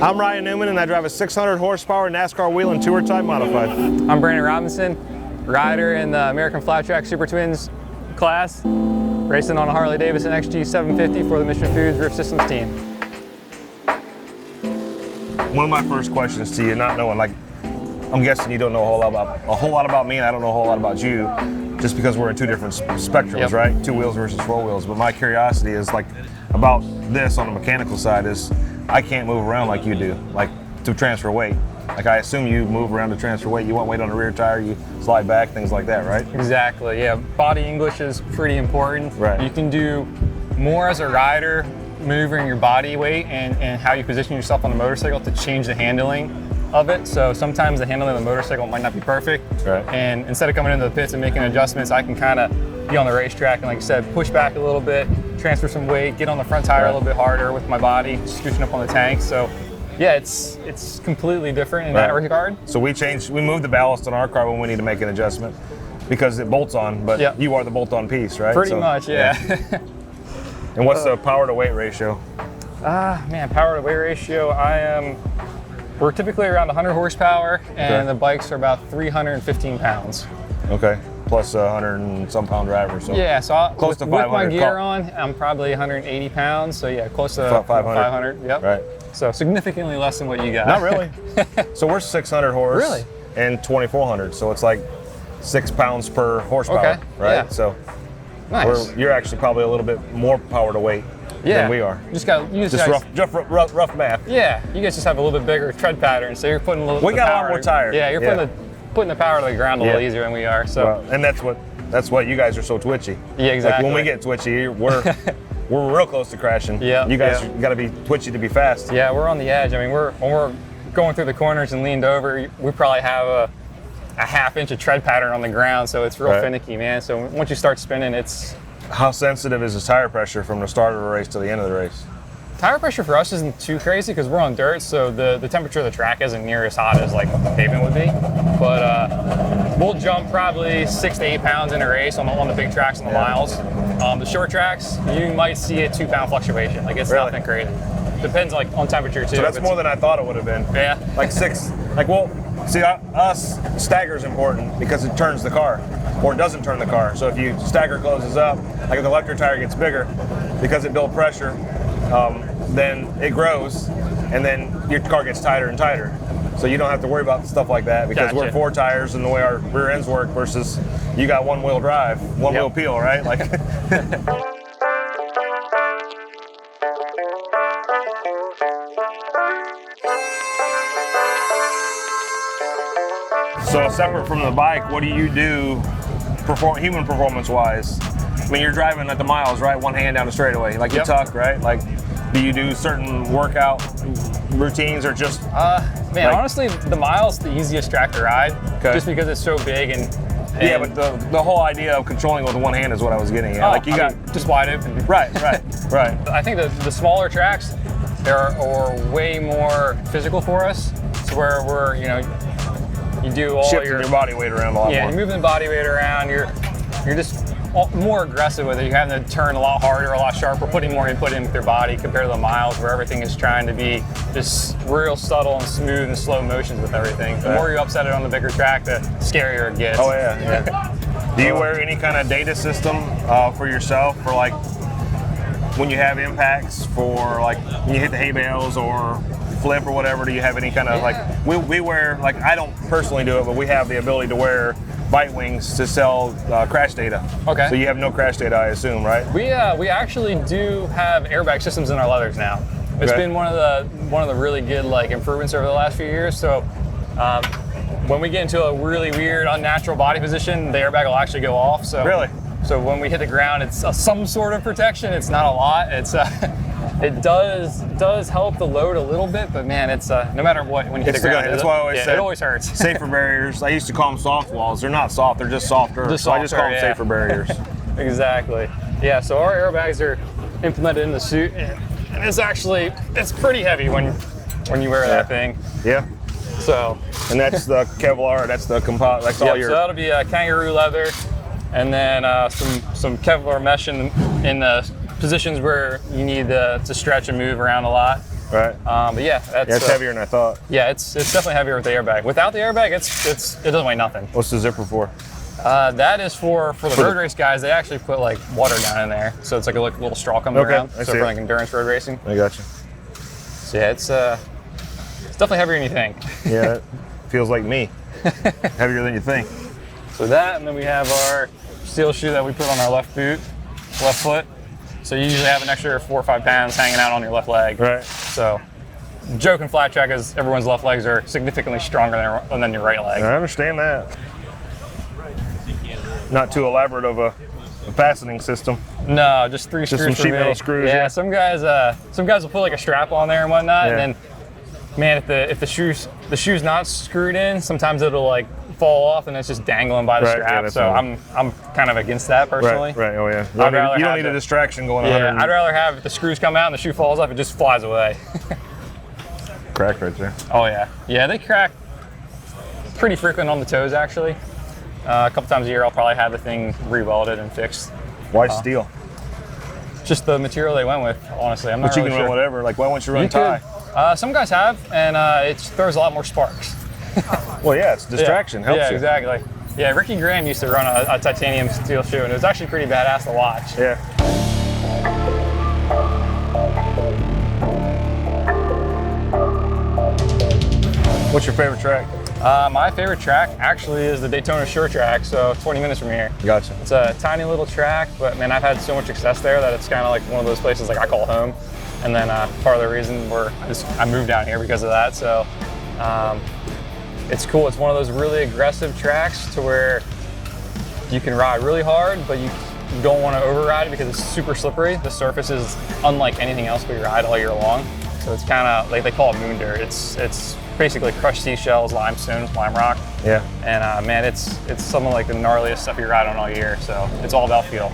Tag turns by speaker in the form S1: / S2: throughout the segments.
S1: I'm Ryan Newman, and I drive a 600 horsepower NASCAR wheel and tour type modified.
S2: I'm Brandon Robinson, rider in the American Flat Track Super Twins class, racing on a Harley Davidson XG 750 for the Mission Foods Roof Systems team.
S1: One of my first questions to you, not knowing, like, I'm guessing you don't know a whole lot about me, and I don't know a whole lot about you, just because we're in two different spectrums,
S2: Yep.
S1: right? 2 wheels versus 4 wheels. But my curiosity is, like, about this on the mechanical side is, I can't move around like you do, like, to transfer weight. Like, I assume you move around to transfer weight. You want weight on the rear tire, you slide back, things like that, right?
S2: Exactly, yeah. Body English is pretty important.
S1: Right.
S2: You can do more as a rider, maneuvering your body weight and how you position yourself on the motorcycle to change the handling of it. So sometimes the handling of the motorcycle might not be perfect.
S1: Right.
S2: And instead of coming into the pits and making adjustments, I can kind of be on the racetrack and, like I said, push back a little bit, transfer some weight, get on the front tire a little bit harder with my body, scooching up on the tank. So yeah, it's completely different in that regard.
S1: So we moved the ballast on our car when we need to make an adjustment because it bolts on, but
S2: Yep.
S1: you are the bolt-on piece, right?
S2: Pretty much, yeah.
S1: And what's the power to weight ratio?
S2: Man, power to weight ratio, we're typically around 100 horsepower, and the bikes are about 315 pounds.
S1: Okay, plus 100 and some pound driver. So
S2: yeah, so
S1: close to
S2: with
S1: 500.
S2: my gear on, I'm probably 180 pounds, so yeah, close to 500. Yep.
S1: Right.
S2: So significantly less than what you got.
S1: Not really. So we're 600 horse
S2: Really?
S1: and 2400, so it's like 6 pounds per horsepower,
S2: Okay,
S1: right?
S2: yeah.
S1: So
S2: Nice.
S1: you're actually probably a little bit more power to weight than we are.
S2: You just
S1: Rough math.
S2: Yeah, you guys just have a little bit bigger tread pattern, so you're putting a little.
S1: We got a lot more tire.
S2: Yeah, you're putting the power to the ground a little easier than we are. So.
S1: Well, and that's what you guys are so twitty.
S2: Yeah, exactly.
S1: Like when we get twitchy, we're real close to crashing.
S2: Yeah.
S1: You guys got to be twitchy to be fast.
S2: Yeah, we're on the edge. I mean, when we're going through the corners and leaned over, we probably have a half inch of tread pattern on the ground, so it's real finicky, man. So once you start spinning, it's.
S1: How sensitive is the tire pressure from the start of the race to the end of the race?
S2: Tire pressure for us isn't too crazy because we're on dirt, so the temperature of the track isn't near as hot as like the pavement would be. But we'll jump probably 6 to 8 pounds in a race on the big tracks and the miles. The short tracks, you might see a 2 pound fluctuation. Like it's nothing crazy. Depends like on temperature too.
S1: So that's more than I thought it would have been.
S2: Yeah.
S1: Like 6. Like, well, see, us, stagger's important because it turns the car, or it doesn't turn the car. So if you stagger closes up, like if the electric tire gets bigger, because it built pressure, then it grows, and then your car gets tighter and tighter. So you don't have to worry about stuff like that because we're 4 tires and the way our rear ends work versus you got one-wheel drive, one-wheel peel, right? Like. So separate from the bike, what do you do human performance-wise? I mean, you're driving at the miles, right? One hand down the straightaway, like you tuck, right? Like, do you do certain workout routines or just?
S2: Man, honestly, the mile's the easiest track to ride, just because it's so big and
S1: yeah, but the whole idea of controlling with one hand is what I was getting at. Like you got
S2: just wide open.
S1: Right.
S2: I think the smaller tracks are way more physical for us. It's where we're you do all
S1: shifting your body weight around a lot more.
S2: Yeah, you're moving the body weight around. You're just more aggressive with it. You're having to turn a lot harder, a lot sharper, putting more input in with your body compared to the miles where everything is trying to be just real subtle and smooth and slow motions with everything. The more you upset it on the bigger track, the scarier it gets.
S1: Oh yeah. Do you wear any kind of data system for yourself for like when you have impacts for like when you hit the hay bales or flip or whatever? Do you have any kind of like we wear, like I don't personally do it, but we have the ability to wear bite wings to sell crash data. Okay. So you have no crash data, I assume, right?
S2: We actually do have airbag systems in our leathers now. It's been one of the really good like improvements over the last few years. So when we get into a really weird unnatural body position, the airbag will actually go off. So
S1: really.
S2: So when we hit the ground, it's some sort of protection. It's not a lot. It's it does help the load a little bit, but man, it's no matter what when you hit the ground.
S1: That's why I always say
S2: it always hurts.
S1: Safer barriers. I used to call them soft walls. They're not soft. They're just softer. So I just call them safer barriers.
S2: Exactly. Yeah. So our airbags are implemented in the suit, and it's pretty heavy when you wear that thing.
S1: Yeah.
S2: So.
S1: And that's the Kevlar. That's the composite. That's all your.
S2: So that'll be kangaroo leather, and then some Kevlar mesh in the positions where you need to stretch and move around a lot. But yeah, that's
S1: it's heavier than I thought.
S2: Yeah, it's definitely heavier with the airbag. Without the airbag, it doesn't weigh nothing.
S1: What's the zipper for?
S2: That is for the road race guys. They actually put like water down in there, so it's like a little straw coming around.
S1: I
S2: So
S1: see
S2: for
S1: it.
S2: like endurance road racing.
S1: I got you.
S2: So yeah, it's definitely heavier than you think.
S1: Yeah, it feels like me. Heavier than you think.
S2: So that, and then we have our steel shoe that we put on our left boot, left foot. So you usually have an extra 4 or 5 pounds hanging out on your left leg.
S1: Right.
S2: So joke in flat track is everyone's left legs are significantly stronger than your right leg.
S1: I understand that. Not too elaborate of a fastening system.
S2: No, just 3 screws.
S1: some
S2: for
S1: sheet
S2: me.
S1: metal screws.
S2: Yeah, some guys will put like a strap on there and whatnot,
S1: Yeah.
S2: and then, man, if the shoe's not screwed in, sometimes it'll like fall off and it's just dangling by the
S1: Right, yeah,
S2: strap.
S1: that's
S2: So
S1: annoying.
S2: I'm kind of against that personally.
S1: Right. Oh yeah.
S2: I'd rather
S1: You don't
S2: have
S1: need a
S2: the-
S1: distraction going
S2: Yeah,
S1: on.
S2: I'd rather have if the screws come out and the shoe falls off, it just flies away.
S1: Crack right there.
S2: Oh yeah, yeah, they crack pretty frequent on the toes actually. A couple times a year, I'll probably have the thing re-welded and fixed.
S1: Why steel?
S2: Just the material they went with, honestly. I'm not
S1: But you
S2: really
S1: can
S2: sure.
S1: run whatever. Like, why won't you run
S2: You
S1: tie?
S2: could. Some guys have, and it throws a lot more sparks.
S1: Well, yeah, it's distraction. Helps
S2: Yeah,
S1: you.
S2: exactly. Yeah, Ricky Graham used to run a titanium steel shoe, and it was actually pretty badass to watch.
S1: Yeah. What's your favorite track?
S2: My favorite track actually is the Daytona Shore Track, so 20 minutes from here.
S1: Gotcha.
S2: It's a tiny little track, but man, I've had so much success there that it's kind of like one of those places like I call home. And then part of the reason I moved down here because of that. So it's cool. It's one of those really aggressive tracks to where you can ride really hard, but you don't want to override it because it's super slippery. The surface is unlike anything else we ride all year long. So it's kind of like they call it moon dirt. It's basically crushed seashells, limestone, lime rock.
S1: Yeah.
S2: And man, it's some of like the gnarliest stuff you ride on all year. So it's all about feel.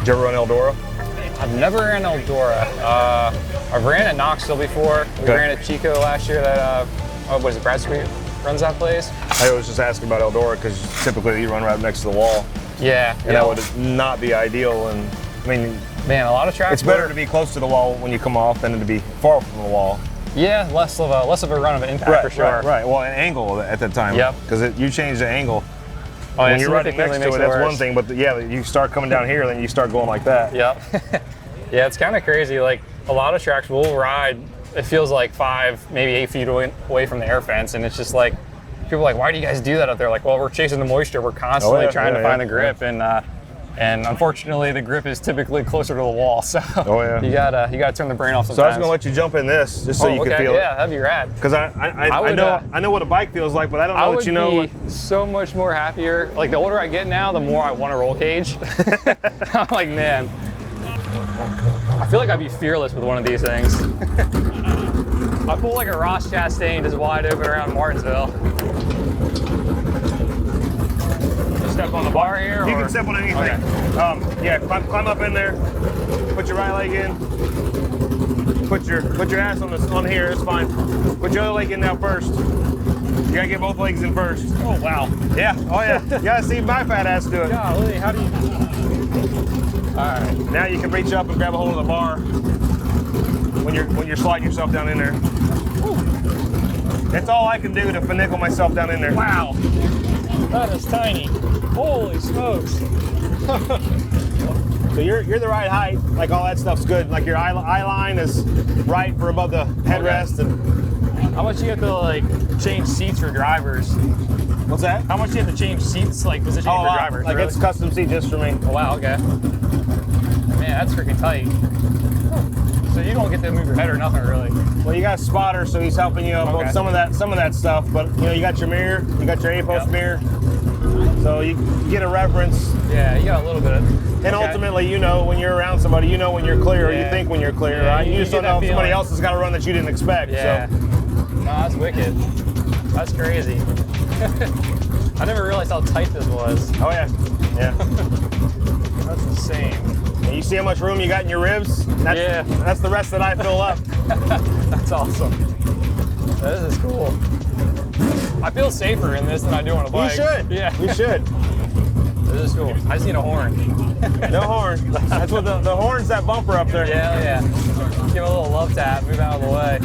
S1: Did you ever run Eldora?
S2: I've never ran Eldora. I've ran at Knoxville before. We
S1: Okay.
S2: ran at Chico last year. That was it Brad Sweet runs that place?
S1: I was just asking about Eldora because typically you run right next to the wall,
S2: Yeah.
S1: and that would not be ideal. And I mean,
S2: man, a lot of tracks.
S1: it's better to be close to the wall when you come off than to be far from the wall.
S2: Yeah, less of a run of an impact for sure.
S1: Right. Well, an angle at that time.
S2: Yep.
S1: Because you change the angle.
S2: Oh, yeah,
S1: When you're riding
S2: significantly
S1: next to it,
S2: makes
S1: that's one
S2: worse.
S1: thing. But yeah, you start coming down here, then you start going like that.
S2: Yep. Yeah, it's kind of crazy. Like a lot of tracks we'll ride, it feels like 5, maybe 8 feet away from the air fence, and it's just like people are like, why do you guys do that out there? Like, well, we're chasing the moisture. We're constantly trying to find the grip, and unfortunately, the grip is typically closer to the wall. So you gotta turn the brain off sometimes.
S1: So I was gonna let you jump in this just so you could feel it.
S2: Yeah, that'd be rad.
S1: Because I know what a bike feels like, but I don't know what you know.
S2: I would be so much more happier. Like the older I get now, the more I want a roll cage. I'm like, man, I feel like I'd be fearless with one of these things. I pull like a Ross Chastain just wide open around Martinsville. Step on the bar here?
S1: You
S2: or?
S1: can step on anything.
S2: Okay.
S1: Yeah, climb up in there. Put your right leg in. Put your ass on here. It's fine. Put your other leg in now first. You gotta get both legs in first.
S2: Oh wow.
S1: Yeah. Oh yeah. You gotta see my fat ass do it.
S2: Golly, how do you? All right.
S1: Now you can reach up and grab a hold of the bar when you're sliding yourself down in there. That's all I can do to finagle myself down in there.
S2: Wow. That is tiny. Holy smokes.
S1: So you're the right height. Like all that stuff's good. Like your eye line is right for above the headrest.
S2: Okay.
S1: And
S2: How much do you have to like change seats for drivers?
S1: what's that?
S2: How much do you have to change seats, like positioning for drivers?
S1: Like
S2: really?
S1: it's custom seat just for me.
S2: Oh, wow, okay. Man, that's freaking tight. So you don't get to move your head or nothing really.
S1: Well, you got a spotter, so he's helping you
S2: Okay.
S1: with some of that stuff. But you got your mirror, you got your A-post mirror, so you get a reference.
S2: Yeah, you got a little bit of.
S1: And ultimately, when you're around somebody, you know when you're clear, or you think when you're clear,
S2: Yeah,
S1: right? You just
S2: get
S1: don't know
S2: that
S1: if somebody
S2: feeling.
S1: else has got a run that you didn't expect.
S2: Yeah.
S1: So
S2: No, that's wicked. That's crazy. I never realized how tight this was.
S1: oh yeah.
S2: That's insane.
S1: And you see how much room you got in your ribs? That's the rest that I fill up.
S2: That's awesome. This is cool. I feel safer in this than I do on a bike.
S1: You should.
S2: Yeah.
S1: You should.
S2: This is cool. I just need a horn.
S1: No horn. That's what the horn's that bumper up there.
S2: Yeah, yeah. Give it a little love tap, move out of the way.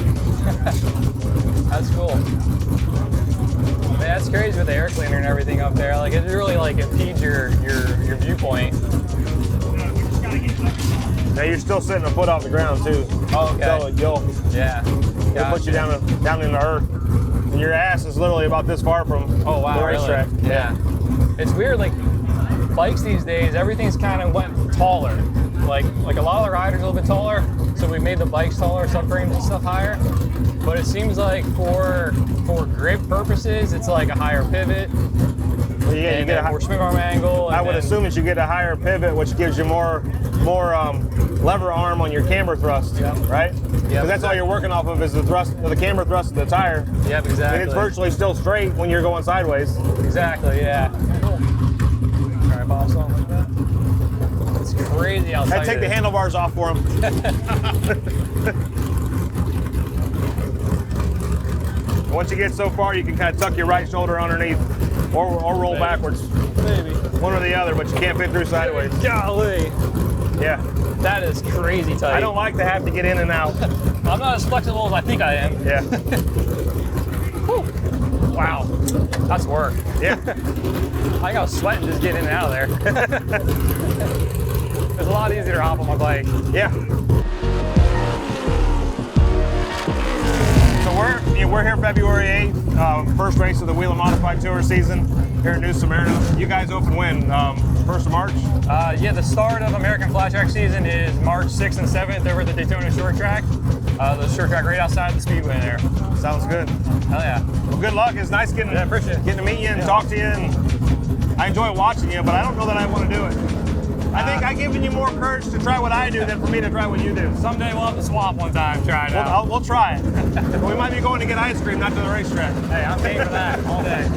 S2: That's cool. Man, that's crazy with the air cleaner and everything up there. Like, it really like impedes your viewpoint.
S1: Now you're still sitting a foot off the ground too.
S2: Oh, okay.
S1: So you'll put you down in the earth. And your ass is literally about this far from the racetrack.
S2: Really? Yeah. It's weird, like bikes these days, everything's kind of went taller. Like a lot of the riders are a little bit taller, so we made the bikes taller, subframes and stuff higher. But it seems like for grip purposes, it's like a higher pivot.
S1: Well, yeah, you get a
S2: more swing arm angle.
S1: I would assume that you get a higher pivot, which gives you more lever arm on your camber thrust, right? Because that's all you're working off of is the thrust, the camber thrust of the tire.
S2: Yep, exactly.
S1: And it's virtually still straight when you're going sideways.
S2: Exactly, yeah. Cool. Try to pop something like that. It's crazy outside.
S1: I'd take the handlebars off for him. Once you get so far, you can kind of tuck your right shoulder underneath or roll backwards.
S2: Maybe.
S1: One or the other, but you can't fit through sideways.
S2: Golly.
S1: Yeah.
S2: That is crazy tight.
S1: I don't like to have to get in and out.
S2: I'm not as flexible as I think I am.
S1: Yeah.
S2: Wow. That's work.
S1: Yeah.
S2: I got sweating just getting in and out of there. It's a lot easier to hop on my bike.
S1: Yeah. So we're here February 8th, first race of the Wheeler Modified Tour season here in New Smyrna. You guys open when? 1st of March?
S2: Yeah, the start of American Flat Track season is March 6th and 7th over at the Daytona short track. The short track right outside the speedway there.
S1: Sounds good.
S2: Hell yeah.
S1: Well, good luck. It's nice getting to meet you and talk to you. And I enjoy watching you, but I don't know that I want to do it. I think I've given you more courage to try what I do than for me to try what you do.
S2: Someday we'll have to swap one time, try it out.
S1: We'll try it. We might be going to get ice cream, not to the racetrack.
S2: Hey, I'm paying for that all day.